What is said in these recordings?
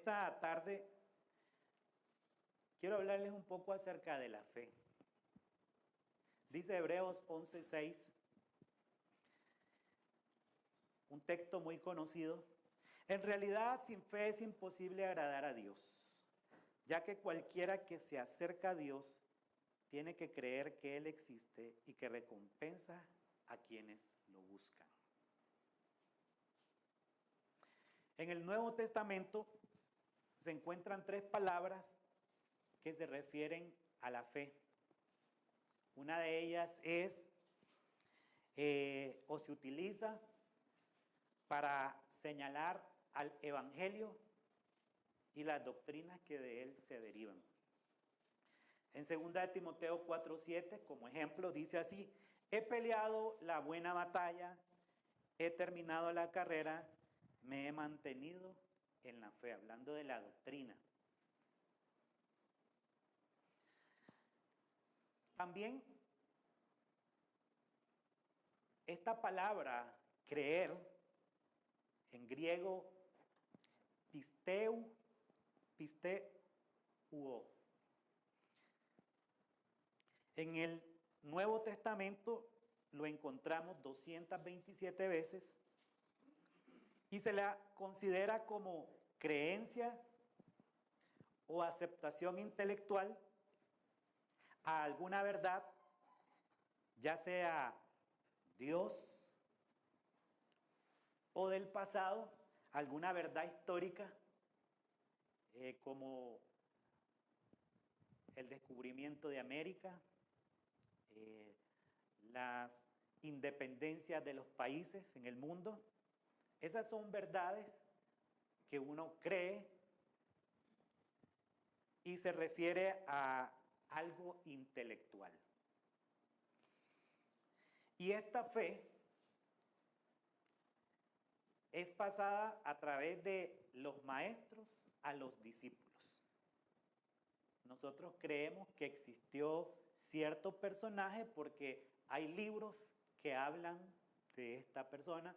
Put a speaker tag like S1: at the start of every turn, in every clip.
S1: esta tarde quiero hablarles un poco acerca de la fe. Dice Hebreos 11:6, un texto muy conocido. En realidad, sin fe es imposible agradar a Dios, ya que cualquiera que se acerca a Dios tiene que creer que Él existe y que recompensa a quienes lo buscan. En el Nuevo Testamento se encuentran 3 palabras que se refieren a la fe. Una de ellas es, o se utiliza para señalar al Evangelio y las doctrinas que de él se derivan. En 2 de Timoteo 4:7, como ejemplo, dice así: he peleado la buena batalla, he terminado la carrera, me he mantenido en la fe, hablando de la doctrina. También esta palabra creer, en griego pisteuo, en el Nuevo Testamento lo encontramos 227 veces y se la considera como creencia o aceptación intelectual a alguna verdad, ya sea Dios o del pasado, alguna verdad histórica, como el descubrimiento de América, las independencias de los países en el mundo. Esas son verdades que uno cree y se refiere a algo intelectual. Y esta fe es pasada a través de los maestros a los discípulos. Nosotros creemos que existió cierto personaje porque hay libros que hablan de esta persona,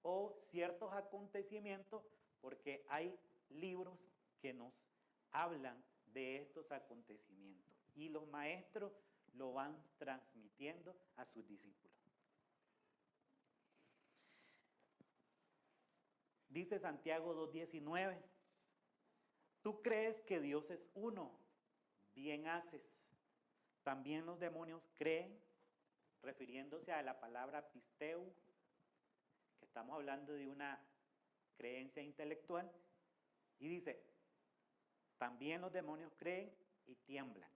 S1: o ciertos acontecimientos porque hay libros que nos hablan de estos acontecimientos. Y los maestros lo van transmitiendo a sus discípulos. Dice Santiago 2:19, tú crees que Dios es uno, bien haces. También los demonios creen, refiriéndose a la palabra pisteu, que estamos hablando de una creencia intelectual, y dice, también los demonios creen y tiemblan.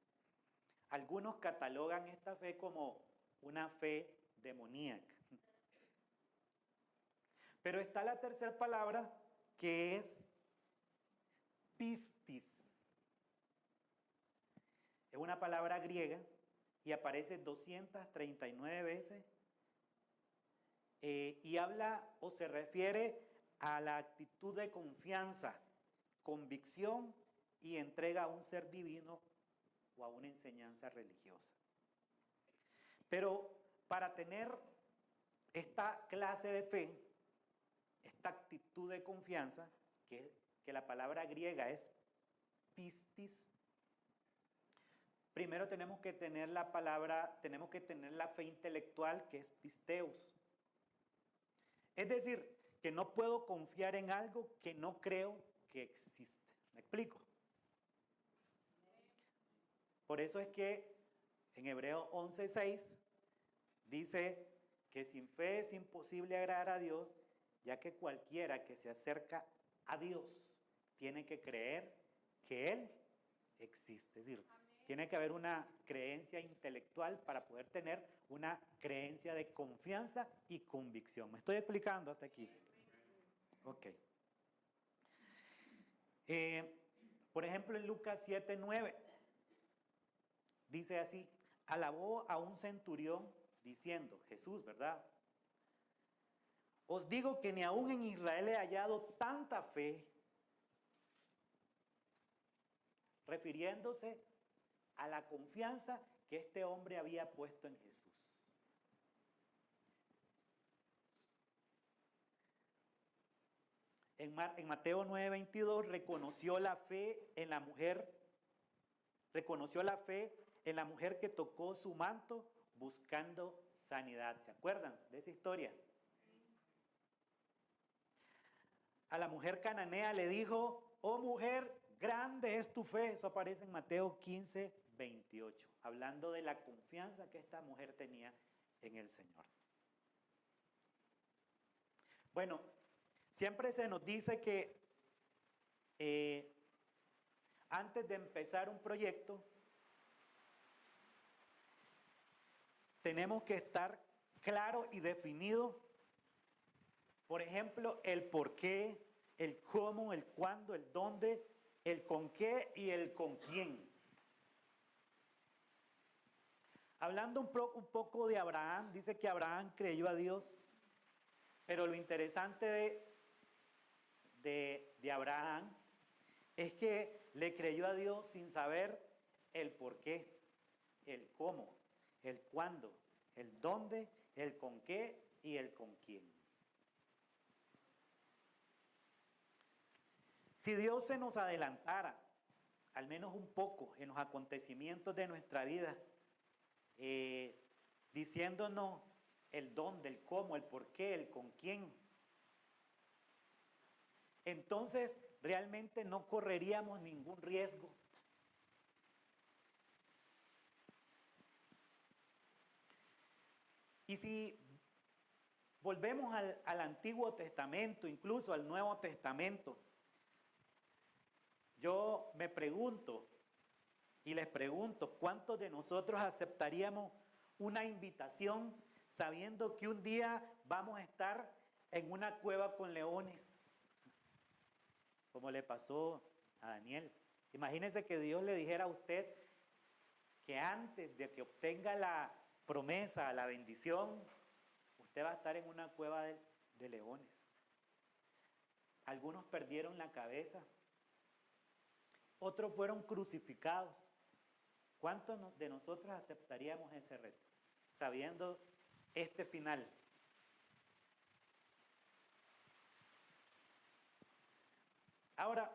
S1: Algunos catalogan esta fe como una fe demoníaca. Pero está la tercera palabra, que es pistis. Es una palabra griega y aparece 239 veces y habla o se refiere a la actitud de confianza, convicción y entrega a un ser divino o a una enseñanza religiosa. Pero para tener esta clase de fe, esta actitud de confianza, que la palabra griega es pistis, primero tenemos que tener la fe intelectual, que es pisteus. Es decir, que no puedo confiar en algo que no creo que existe. ¿Me explico? Por eso es que en Hebreos 11:6 dice que sin fe es imposible agradar a Dios, ya que cualquiera que se acerca a Dios tiene que creer que Él existe. Es decir, tiene que haber una creencia intelectual para poder tener una creencia de confianza y convicción. ¿Me estoy explicando hasta aquí? Ok. Por ejemplo, en Lucas 7:9 dice así, alabó a un centurión diciendo, Jesús, ¿verdad? Os digo que ni aún en Israel he hallado tanta fe, refiriéndose a la confianza que este hombre había puesto en Jesús. En Mateo 9:22 reconoció la fe en la mujer que tocó su manto buscando sanidad. ¿Se acuerdan de esa historia? A la mujer cananea le dijo, oh mujer, grande es tu fe. Eso aparece en Mateo 15:28, hablando de la confianza que esta mujer tenía en el Señor. Bueno, siempre se nos dice que antes de empezar un proyecto, tenemos que estar claro y definido, por ejemplo, el por qué, el cómo, el cuándo, el dónde, el con qué y el con quién. Hablando un poco de Abraham, dice que Abraham creyó a Dios, pero lo interesante de Abraham es que le creyó a Dios sin saber el por qué, el cómo, el cuándo, el dónde, el con qué y el con quién. Si Dios se nos adelantara, al menos un poco, en los acontecimientos de nuestra vida, diciéndonos el dónde, el cómo, el por qué, el con quién, entonces realmente no correríamos ningún riesgo. Y si volvemos al Antiguo Testamento, incluso al Nuevo Testamento, yo me pregunto y les pregunto, ¿cuántos de nosotros aceptaríamos una invitación sabiendo que un día vamos a estar en una cueva con leones? Como le pasó a Daniel. Imagínense que Dios le dijera a usted que antes de que obtenga la promesa, la bendición, usted va a estar en una cueva de leones. Algunos perdieron la cabeza, otros fueron crucificados. ¿Cuántos de nosotros aceptaríamos ese reto, sabiendo este final? Ahora,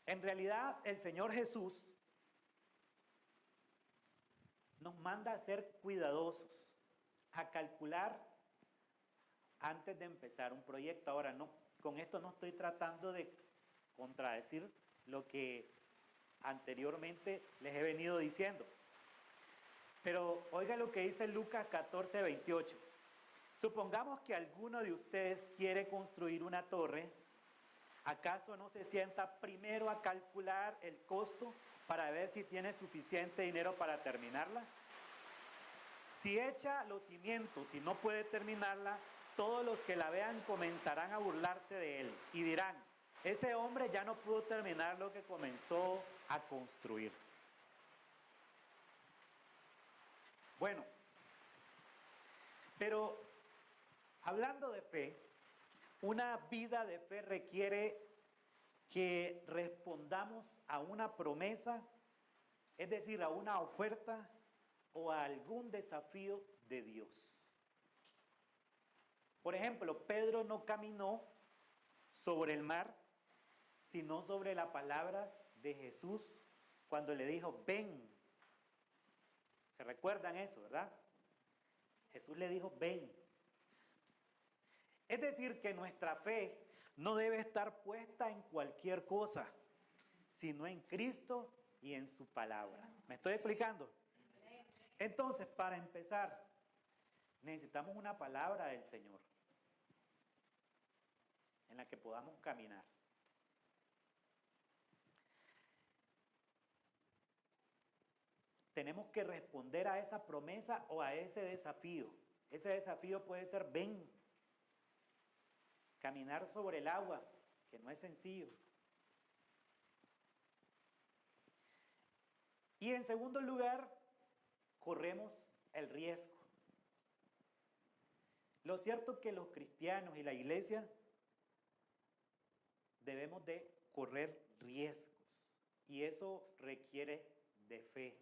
S1: en realidad el Señor Jesús nos manda a ser cuidadosos, a calcular antes de empezar un proyecto. Ahora, no, con esto no estoy tratando de contradecir lo que anteriormente les he venido diciendo. Pero oiga lo que dice Lucas 14:28. Supongamos que alguno de ustedes quiere construir una torre. ¿Acaso no se sienta primero a calcular el costo para ver si tiene suficiente dinero para terminarla? Si echa los cimientos y no puede terminarla, todos los que la vean comenzarán a burlarse de él y dirán, ese hombre ya no pudo terminar lo que comenzó a construir. Bueno, pero hablando de fe, una vida de fe requiere que respondamos a una promesa, es decir, a una oferta o a algún desafío de Dios. Por ejemplo, Pedro no caminó sobre el mar, sino sobre la palabra de Jesús cuando le dijo, ven. ¿Se recuerdan eso, verdad? Jesús le dijo, ven. Es decir, que nuestra fe no debe estar puesta en cualquier cosa, sino en Cristo y en su palabra. ¿Me estoy explicando? Entonces, para empezar, necesitamos una palabra del Señor en la que podamos caminar. Tenemos que responder a esa promesa o a ese desafío. Ese desafío puede ser, ven. Caminar sobre el agua, que no es sencillo. Y en segundo lugar, corremos el riesgo. Lo cierto es que los cristianos y la iglesia debemos de correr riesgos. Y eso requiere de fe.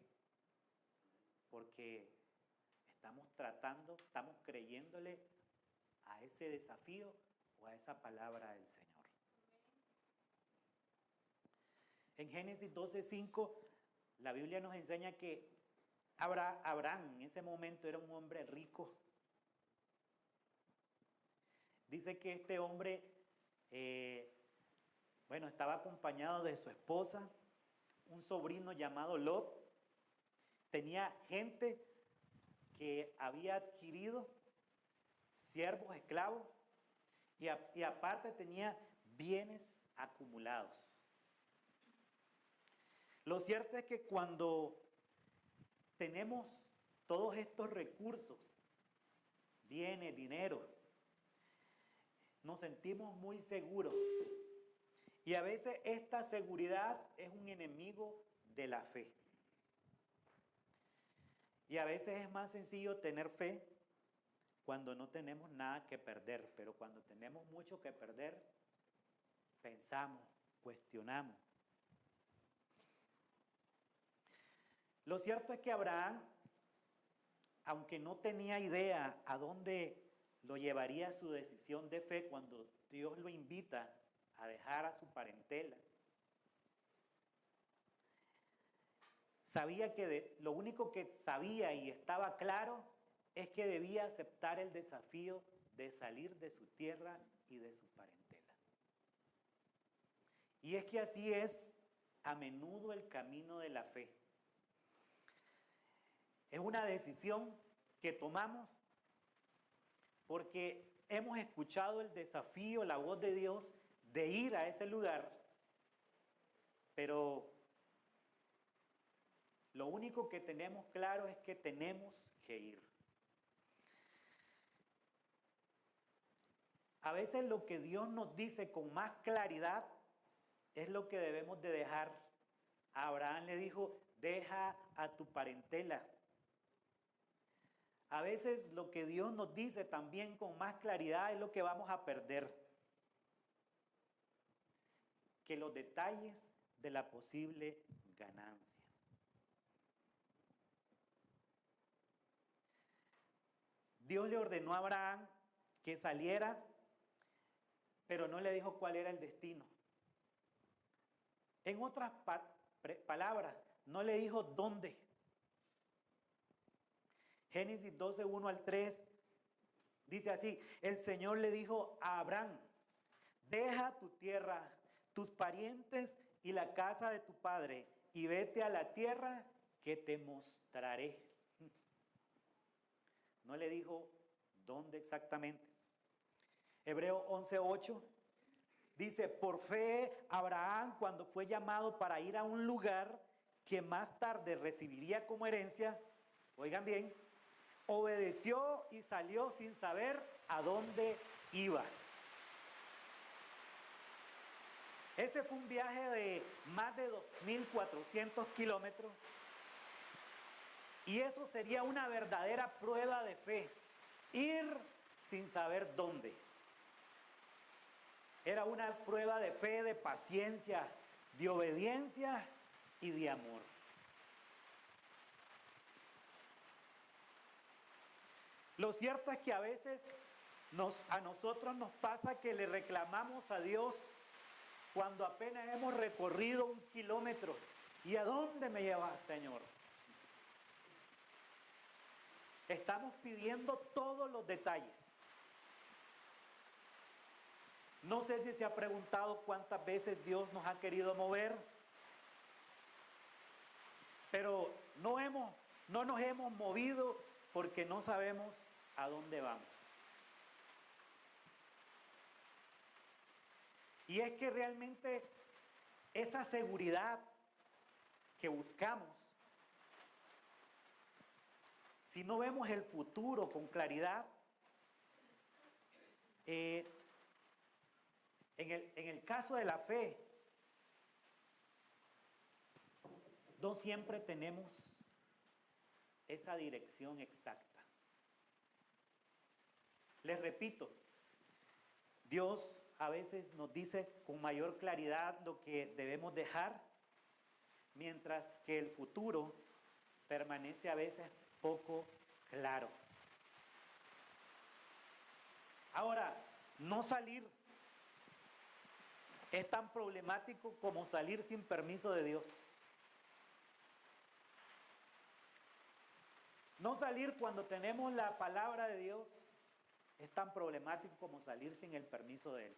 S1: Porque estamos creyéndole a ese desafío o a esa palabra del Señor. En Génesis 12:5, la Biblia nos enseña que Abraham en ese momento era un hombre rico. Dice que este hombre, estaba acompañado de su esposa, un sobrino llamado Lot. Tenía gente que había adquirido siervos, esclavos, y aparte tenía bienes acumulados. Lo cierto es que cuando tenemos todos estos recursos, bienes, dinero, nos sentimos muy seguros. Y a veces esta seguridad es un enemigo de la fe. Y a veces es más sencillo tener fe cuando no tenemos nada que perder, pero cuando tenemos mucho que perder, pensamos, cuestionamos. Lo cierto es que Abraham, aunque no tenía idea a dónde lo llevaría su decisión de fe cuando Dios lo invita a dejar a su parentela, sabía que lo único que sabía y estaba claro es que debía aceptar el desafío de salir de su tierra y de su parentela. Y es que así es a menudo el camino de la fe. Es una decisión que tomamos porque hemos escuchado el desafío, la voz de Dios de ir a ese lugar, pero lo único que tenemos claro es que tenemos que ir. A veces lo que Dios nos dice con más claridad es lo que debemos de dejar. A Abraham le dijo, deja a tu parentela. A veces lo que Dios nos dice también con más claridad es lo que vamos a perder. Que los detalles de la posible ganancia. Dios le ordenó a Abraham que saliera, pero no le dijo cuál era el destino. En otras palabras, no le dijo dónde. Génesis 12, 1 al 3, dice así, el Señor le dijo a Abraham, deja tu tierra, tus parientes y la casa de tu padre, y vete a la tierra que te mostraré. No le dijo dónde exactamente. Hebreo 11:8 dice, por fe Abraham, cuando fue llamado para ir a un lugar que más tarde recibiría como herencia, oigan bien, obedeció y salió sin saber a dónde iba. Ese fue un viaje de más de 2.400 kilómetros. Y eso sería una verdadera prueba de fe. Ir sin saber dónde. Era una prueba de fe, de paciencia, de obediencia y de amor. Lo cierto es que a veces a nosotros nos pasa que le reclamamos a Dios cuando apenas hemos recorrido 1 kilómetro. ¿Y a dónde me llevas, Señor? Estamos pidiendo todos los detalles. No sé si se ha preguntado cuántas veces Dios nos ha querido mover, pero no nos hemos movido porque no sabemos a dónde vamos. Y es que realmente esa seguridad que buscamos, si no vemos el futuro con claridad, en el caso de la fe, no siempre tenemos esa dirección exacta. Les repito, Dios a veces nos dice con mayor claridad lo que debemos dejar, mientras que el futuro permanece a veces poco claro. Ahora, No salir es tan problemático como salir sin permiso de Dios. No salir cuando tenemos la palabra de Dios es tan problemático como salir sin el permiso de Él.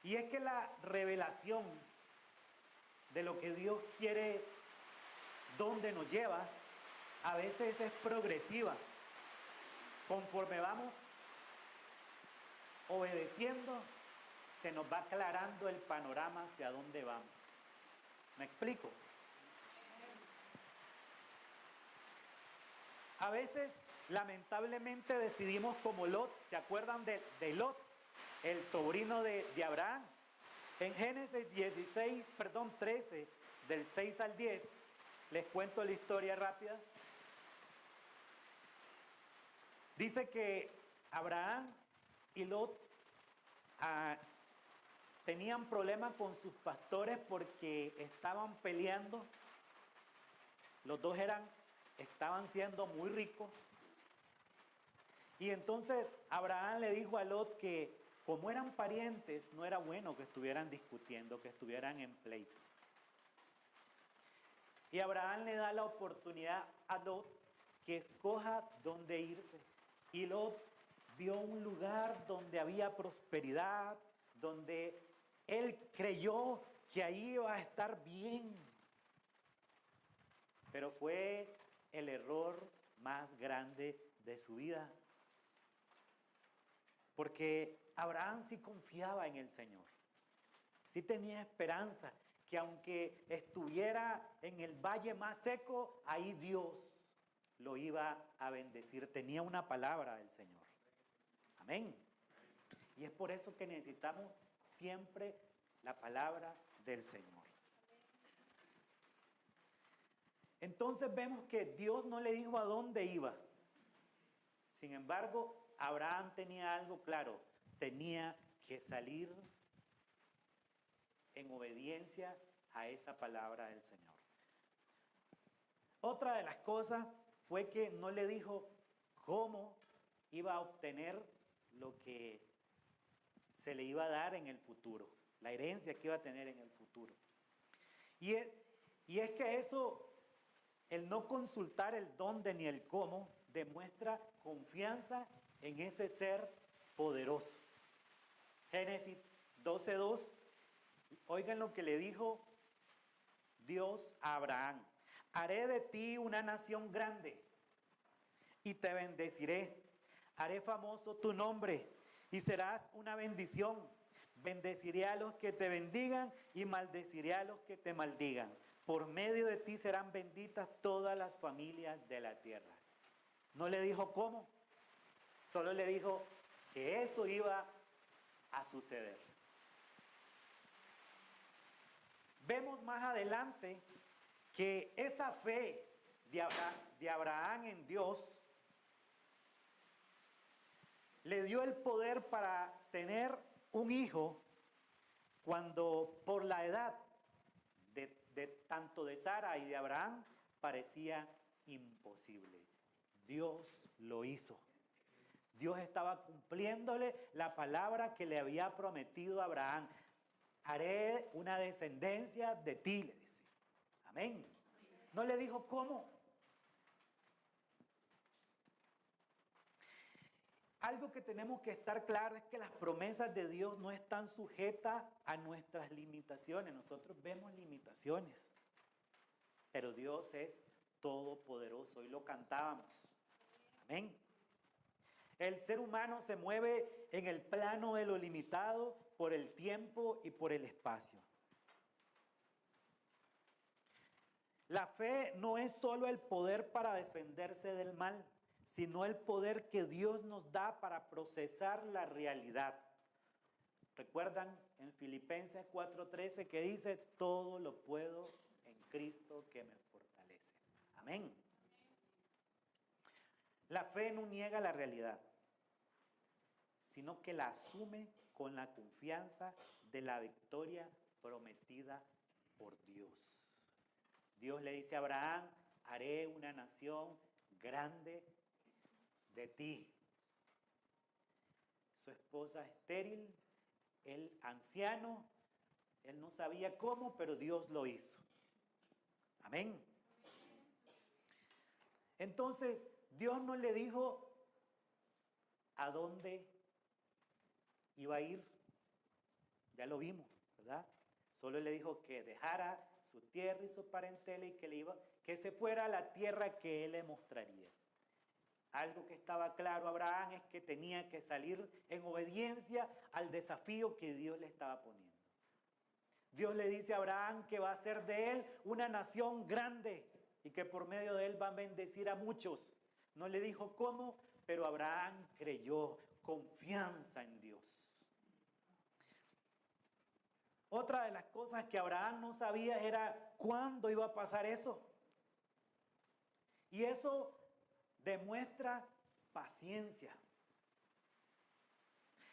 S1: Y es que la revelación de lo que Dios quiere, dónde nos lleva, a veces es progresiva. Conforme vamos obedeciendo, se nos va aclarando el panorama hacia dónde vamos. ¿Me explico? A veces, lamentablemente, decidimos como Lot. ¿Se acuerdan de Lot, el sobrino de Abraham? En Génesis 13, del 6 al 10, les cuento la historia rápida. Dice que Abraham y Lot tenían problemas con sus pastores porque estaban peleando. Los dos estaban siendo muy ricos. Y entonces Abraham le dijo a Lot que como eran parientes, no era bueno que estuvieran discutiendo, que estuvieran en pleito. Y Abraham le da la oportunidad a Lot que escoja dónde irse. Y Lot vio un lugar donde había prosperidad, donde él creyó que ahí iba a estar bien. Pero fue el error más grande de su vida. Porque Abraham sí confiaba en el Señor. Sí tenía esperanza que aunque estuviera en el valle más seco, ahí Dios lo iba a bendecir. Tenía una palabra del Señor. Amén. Y es por eso que necesitamos siempre la palabra del Señor. Entonces vemos que Dios no le dijo a dónde iba. Sin embargo, Abraham tenía algo claro. Tenía que salir en obediencia a esa palabra del Señor. Otra de las cosas fue que no le dijo cómo iba a obtener lo que se le iba a dar en el futuro, la herencia que iba a tener en el futuro. Y es que eso, el no consultar el dónde ni el cómo, demuestra confianza en ese ser poderoso. Génesis 12:2, oigan lo que le dijo Dios a Abraham: haré de ti una nación grande y te bendeciré, haré famoso tu nombre y serás una bendición. Bendeciré a los que te bendigan y maldeciré a los que te maldigan. Por medio de ti serán benditas todas las familias de la tierra. No le dijo cómo, solo le dijo que eso iba a suceder. Vemos más adelante que esa fe de Abraham en Dios le dio el poder para tener un hijo cuando por la edad de tanto de Sara y de Abraham parecía imposible. Dios lo hizo. Dios estaba cumpliéndole la palabra que le había prometido a Abraham. Haré una descendencia de ti, le dice. Amén. No le dijo cómo. Algo que tenemos que estar claro es que las promesas de Dios no están sujetas a nuestras limitaciones. Nosotros vemos limitaciones, pero Dios es todopoderoso. Hoy lo cantábamos. Amén. El ser humano se mueve en el plano de lo limitado por el tiempo y por el espacio. La fe no es solo el poder para defenderse del mal, sino el poder que Dios nos da para procesar la realidad. ¿Recuerdan en Filipenses 4:13 que dice: todo lo puedo en Cristo que me fortalece? Amén. La fe no niega la realidad, sino que la asume con la confianza de la victoria prometida por Dios. Dios le dice a Abraham: haré una nación grande de ti. su esposa estéril, él anciano, él no sabía cómo, pero Dios lo hizo. Amén. Entonces, Dios no le dijo a dónde iba a ir. Ya lo vimos, ¿verdad? Solo le dijo que dejara su tierra y su parentela y que se fuera a la tierra que él le mostraría. Algo que estaba claro a Abraham es que tenía que salir en obediencia al desafío que Dios le estaba poniendo. Dios le dice a Abraham que va a hacer de él una nación grande y que por medio de él va a bendecir a muchos. No le dijo cómo, pero Abraham creyó, confianza en Dios. Otra de las cosas que Abraham no sabía era cuándo iba a pasar eso. Y eso demuestra paciencia.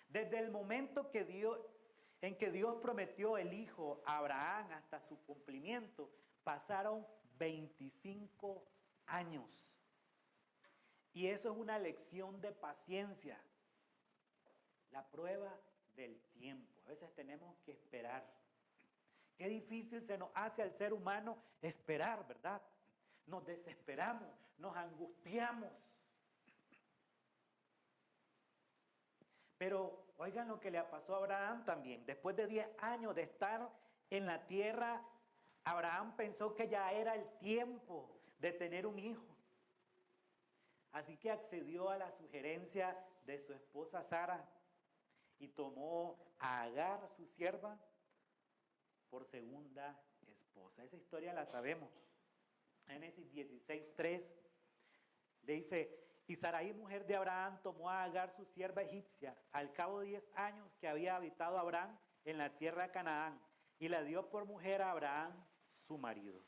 S1: Desde el momento en que Dios prometió el hijo a Abraham hasta su cumplimiento, pasaron 25 años. Y eso es una lección de paciencia. La prueba del tiempo. A veces tenemos que esperar. Qué difícil se nos hace al ser humano esperar, ¿verdad? Nos desesperamos, nos angustiamos. Pero oigan lo que le pasó a Abraham también. Después de 10 años de estar en la tierra, Abraham pensó que ya era el tiempo de tener un hijo. Así que accedió a la sugerencia de su esposa Sara y tomó a Agar, su sierva, por segunda esposa. Esa historia la sabemos. Génesis 16:3 le dice: y Sarai, mujer de Abraham, tomó a Agar, su sierva egipcia, al cabo de 10 años que había habitado Abraham en la tierra de Canaán, y la dio por mujer a Abraham, su marido.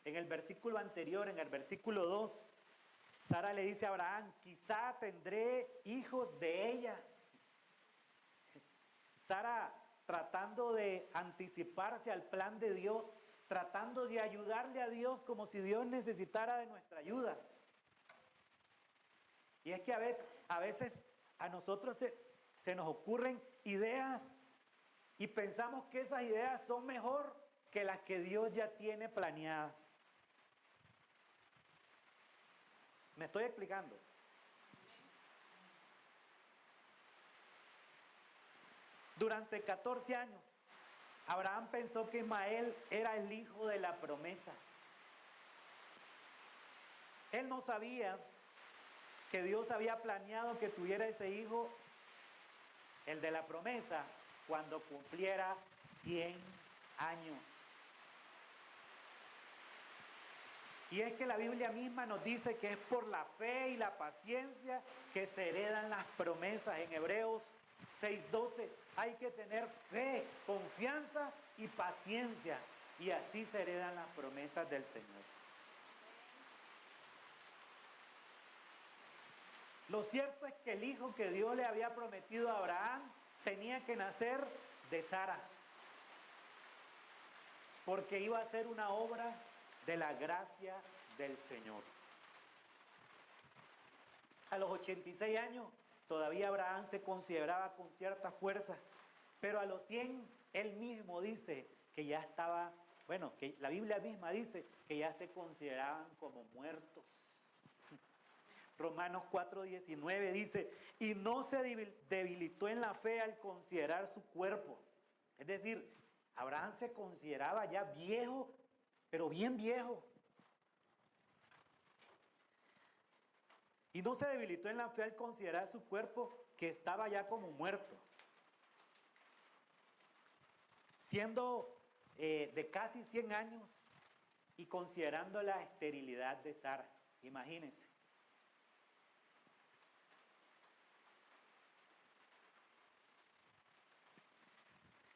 S1: En el versículo anterior, en el versículo 2, Sara le dice a Abraham: quizá tendré hijos de ella. Sara, tratando de anticiparse al plan de Dios, tratando de ayudarle a Dios como si Dios necesitara de nuestra ayuda. Y es que a veces a nosotros se nos ocurren ideas y pensamos que esas ideas son mejor que las que Dios ya tiene planeadas. ¿Me estoy explicando? Durante 14 años, Abraham pensó que Ismael era el hijo de la promesa. Él no sabía que Dios había planeado que tuviera ese hijo, el de la promesa, cuando cumpliera 100 años. Y es que la Biblia misma nos dice que es por la fe y la paciencia que se heredan las promesas. En Hebreos 6:12 hay que tener fe, confianza y paciencia, y así se heredan las promesas del Señor. Lo cierto es que el hijo que Dios le había prometido a Abraham tenía que nacer de Sara, porque iba a ser una obra de la gracia del Señor. A los 86 años todavía Abraham se consideraba con cierta fuerza, pero a los 100 él mismo dice que ya estaba, que la Biblia misma dice que ya se consideraban como muertos. Romanos 4:19 dice: y no se debilitó en la fe al considerar su cuerpo. Es decir, Abraham se consideraba ya viejo, pero bien viejo. Y no se debilitó en la fe al considerar su cuerpo, que estaba ya como muerto, siendo de casi 100 años y considerando la esterilidad de Sara. Imagínense.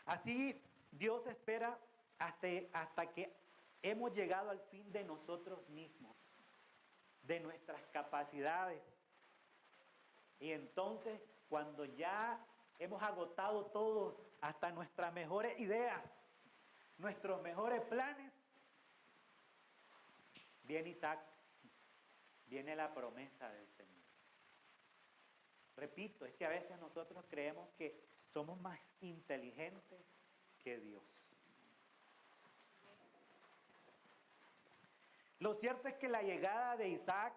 S1: Así Dios espera hasta que hemos llegado al fin de nosotros mismos, de nuestras capacidades. Y entonces, cuando ya hemos agotado todo, hasta nuestras mejores ideas, nuestros mejores planes, viene Isaac, viene la promesa del Señor. Repito, es que a veces nosotros creemos que somos más inteligentes que Dios. Lo cierto es que la llegada de Isaac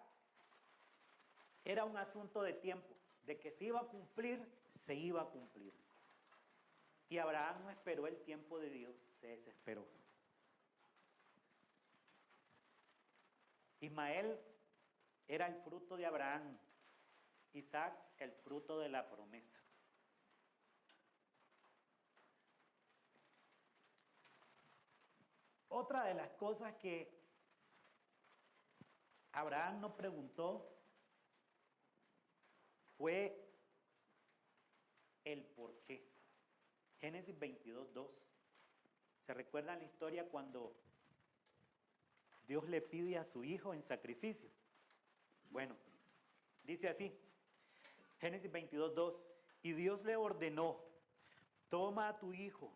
S1: era un asunto de tiempo, de que se iba a cumplir, se iba a cumplir. Y Abraham no esperó el tiempo de Dios, se desesperó. Ismael era el fruto de Abraham, Isaac el fruto de la promesa. Otra de las cosas que Abraham no preguntó fue el por qué. Génesis 22:2. ¿Se recuerdan la historia cuando Dios le pide a su hijo en sacrificio? Bueno, dice así, Génesis 22:2, y Dios le ordenó, toma a tu hijo,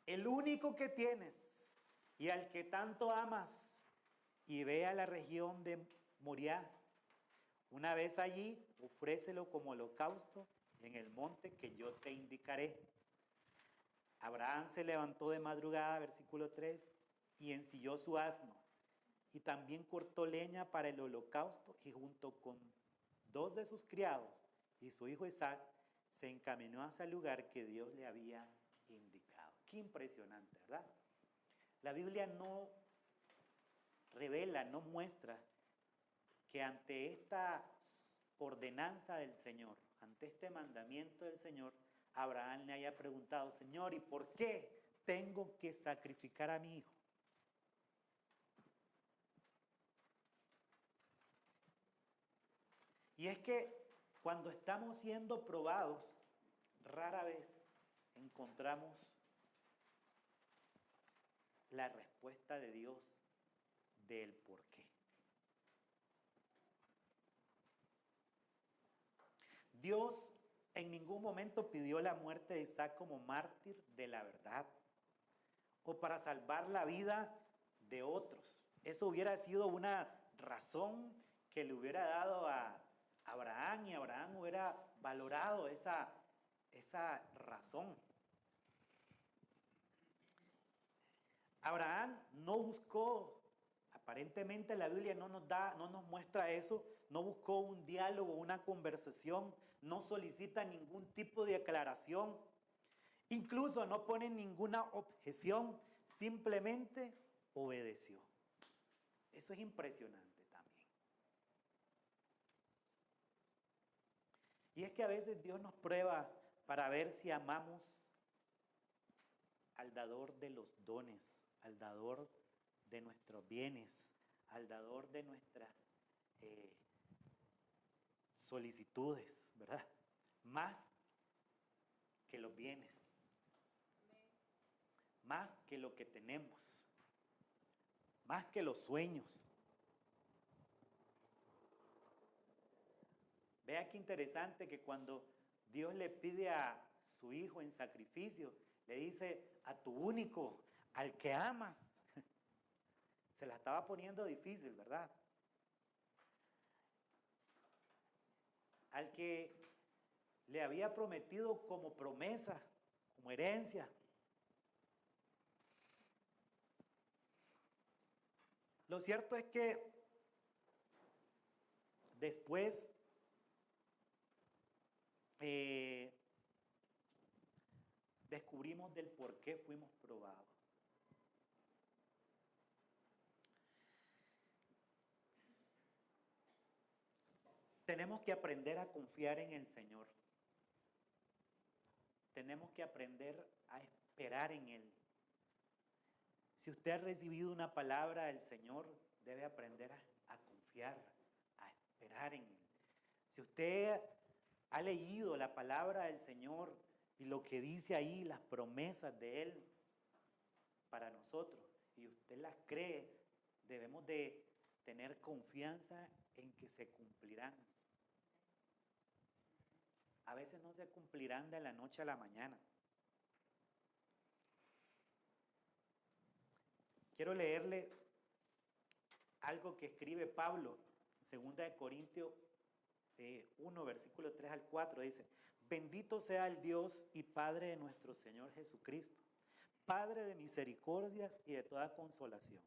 S1: el único que tienes y al que tanto amas, y ve a la región de Moriah. Una vez allí, ofrécelo como holocausto en el monte que yo te indicaré. Abraham se levantó de madrugada, versículo 3, y ensilló su asno, y también cortó leña para el holocausto, y junto con 2 de sus criados y su hijo Isaac, se encaminó hacia el lugar que Dios le había indicado. Qué impresionante, ¿verdad? La Biblia no revela, no muestra que ante esta ordenanza del Señor, ante este mandamiento del Señor, Abraham le haya preguntado, Señor, ¿y por qué tengo que sacrificar a mi hijo? Y es que cuando estamos siendo probados, rara vez encontramos la respuesta de Dios del por qué. Dios en ningún momento pidió la muerte de Isaac como mártir de la verdad o para salvar la vida de otros. Eso hubiera sido una razón que le hubiera dado a Abraham, y Abraham hubiera valorado esa razón. Abraham no buscó, aparentemente la Biblia no nos muestra eso, no buscó un diálogo, una conversación, no solicita ningún tipo de aclaración, incluso no pone ninguna objeción, simplemente obedeció. Eso es impresionante también. Y es que a veces Dios nos prueba para ver si amamos al dador de los dones, al dador de nuestros bienes, al dador de nuestras solicitudes, ¿verdad? Más que los bienes, más que lo que tenemos, más que los sueños. Vea qué interesante que cuando Dios le pide a su hijo en sacrificio, le dice a tu único, al que amas. Se la estaba poniendo difícil, ¿verdad? Al que le había prometido como promesa, como herencia. Lo cierto es que después descubrimos del por qué fuimos probados. Tenemos que aprender a confiar en el Señor. Tenemos que aprender a esperar en Él. Si usted ha recibido una palabra del Señor, debe aprender a confiar, a esperar en Él. Si usted ha leído la palabra del Señor y lo que dice ahí, las promesas de Él para nosotros, y usted las cree, debemos de tener confianza en que se cumplirán. A veces no se cumplirán de la noche a la mañana. Quiero leerle algo que escribe Pablo en 2 Corintios 1, versículo 3 al 4, dice: bendito sea el Dios y Padre de nuestro Señor Jesucristo, Padre de misericordias y de toda consolación,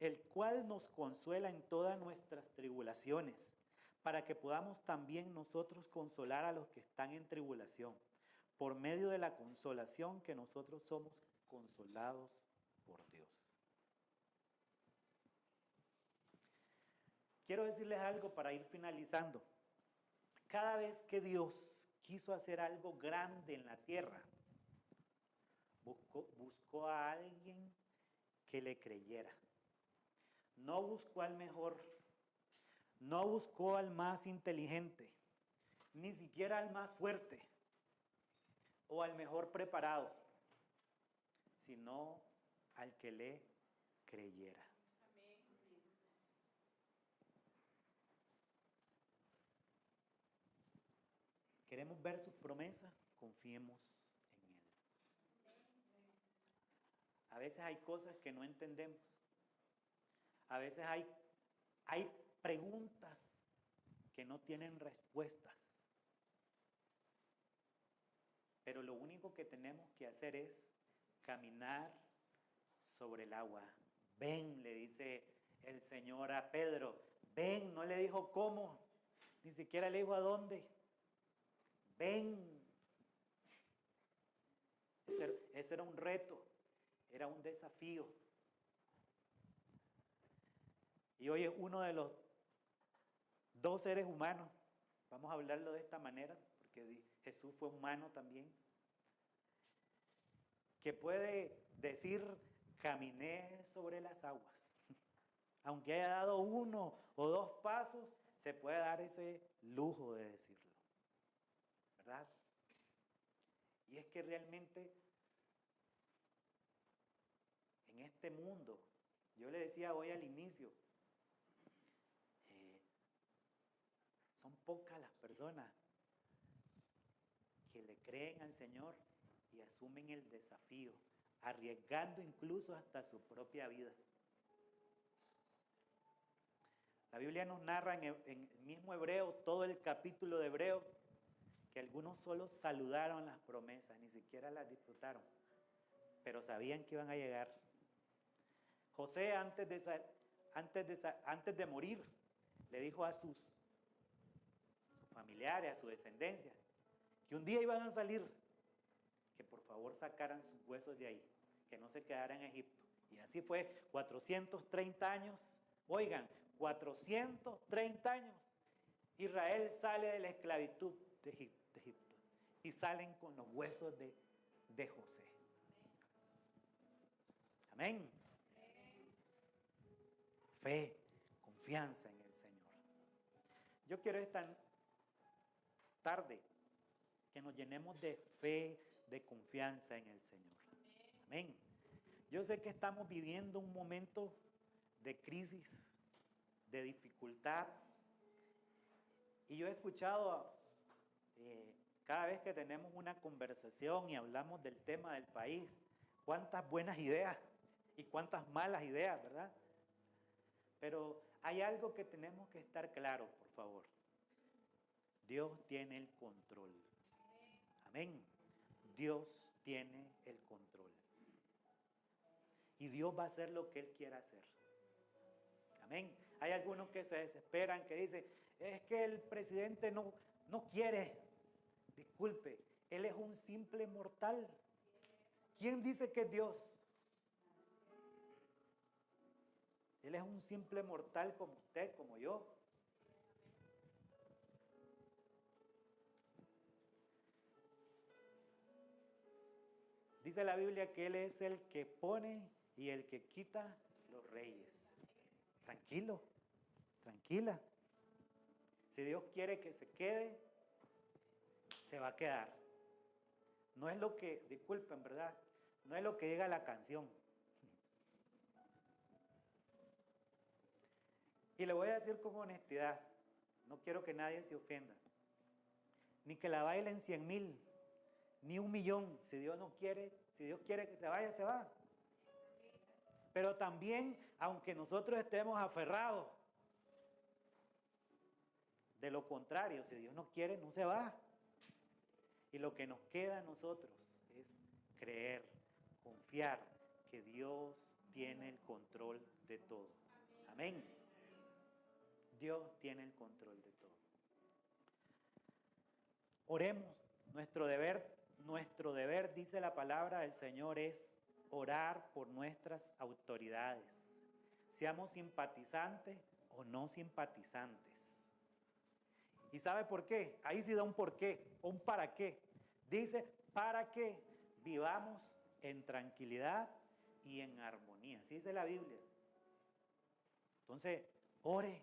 S1: el cual nos consuela en todas nuestras tribulaciones, para que podamos también nosotros consolar a los que están en tribulación, por medio de la consolación que nosotros somos consolados por Dios. Quiero decirles algo para ir finalizando. Cada vez que Dios quiso hacer algo grande en la tierra, buscó a alguien que le creyera. No buscó al mejor, no buscó al más inteligente, ni siquiera al más fuerte o al mejor preparado, sino al que le creyera. ¿Queremos ver sus promesas? Confiemos en Él. A veces hay cosas que no entendemos. A veces hay preguntas que no tienen respuestas. Pero lo único que tenemos que hacer es caminar sobre el agua. Ven, le dice el Señor a Pedro. Ven, no le dijo cómo, ni siquiera le dijo a dónde. Ven. Ese era un reto, era un desafío. Y hoy es uno de los dos seres humanos, vamos a hablarlo de esta manera, porque Jesús fue humano también, que puede decir: caminé sobre las aguas. Aunque haya dado 1 o 2 pasos, se puede dar ese lujo de decirlo, ¿verdad? Y es que realmente en este mundo, yo le decía hoy al inicio, son pocas las personas que le creen al Señor y asumen el desafío, arriesgando incluso hasta su propia vida. La Biblia nos narra en el mismo Hebreo, todo el capítulo de Hebreo, que algunos solo saludaron las promesas, ni siquiera las disfrutaron, pero sabían que iban a llegar. José, antes de morir, le dijo a sus familiares, a su descendencia, que un día iban a salir, que por favor sacaran sus huesos de ahí, que no se quedaran en Egipto. Y así fue, 430 años, oigan, 430 años, Israel sale de la esclavitud de Egipto y salen con los huesos de José. Amén. Fe, confianza en el Señor. Yo quiero esta tarde que nos llenemos de fe, de confianza en el Señor. Amén. Yo sé que estamos viviendo un momento de crisis, de dificultad, y yo he escuchado cada vez que tenemos una conversación y hablamos del tema del país, cuántas buenas ideas y cuántas malas ideas, ¿verdad? Pero hay algo que tenemos que estar claros, por favor. Dios tiene el control. Amén. Dios tiene el control. Y Dios va a hacer lo que Él quiera hacer. Amén. Hay algunos que se desesperan, que dicen: es que el presidente no quiere. Disculpe, Él es un simple mortal. ¿Quién dice que es Dios? Él es un simple mortal como usted, como yo. Dice la Biblia que Él es el que pone y el que quita los reyes. Tranquilo, tranquila. Si Dios quiere que se quede, se va a quedar. No es lo que, disculpen, ¿verdad? No es lo que diga la canción. Y le voy a decir con honestidad, no quiero que nadie se ofenda, ni que la bailen 100,000, ni 1,000,000. Si Dios no quiere, si Dios quiere que se vaya, se va. Pero también, aunque nosotros estemos aferrados, De lo contrario, si Dios no quiere, no se va. Y lo que nos queda a nosotros es creer, confiar que Dios tiene el control de todo. Amén. Dios tiene el control de todo. Oremos. Nuestro deber, dice la palabra del Señor, es orar por nuestras autoridades. Seamos simpatizantes o no simpatizantes. ¿Y sabe por qué? Ahí sí da un por qué, un para qué. Dice, para que vivamos en tranquilidad y en armonía. Así dice la Biblia. Entonces, oremos.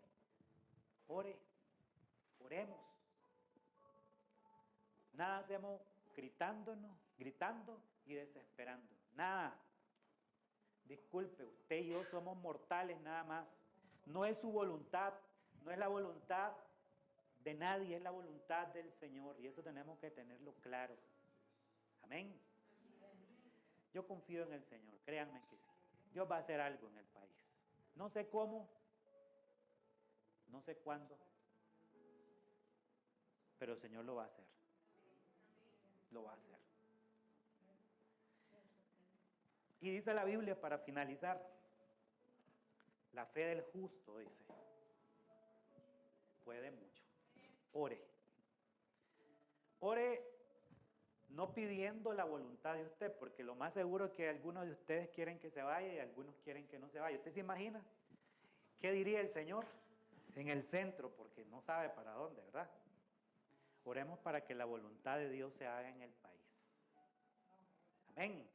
S1: Nada hacemos gritando y desesperando. Nada. Disculpe, usted y yo somos mortales nada más. No es su voluntad, no es la voluntad de nadie, es la voluntad del Señor. Y eso tenemos que tenerlo claro. Amén. Yo confío en el Señor, créanme que sí. Dios va a hacer algo en el país. No sé cómo, no sé cuándo, pero el Señor lo va a hacer. Lo va a hacer. Y dice la Biblia, para finalizar, la fe del justo, dice, puede mucho. Ore no pidiendo la voluntad de usted, porque lo más seguro es que algunos de ustedes quieren que se vaya y algunos quieren que no se vaya. ¿Usted se imagina qué diría el Señor en el centro? Porque no sabe para dónde, ¿verdad? Oremos para que la voluntad de Dios se haga en el país. Amén.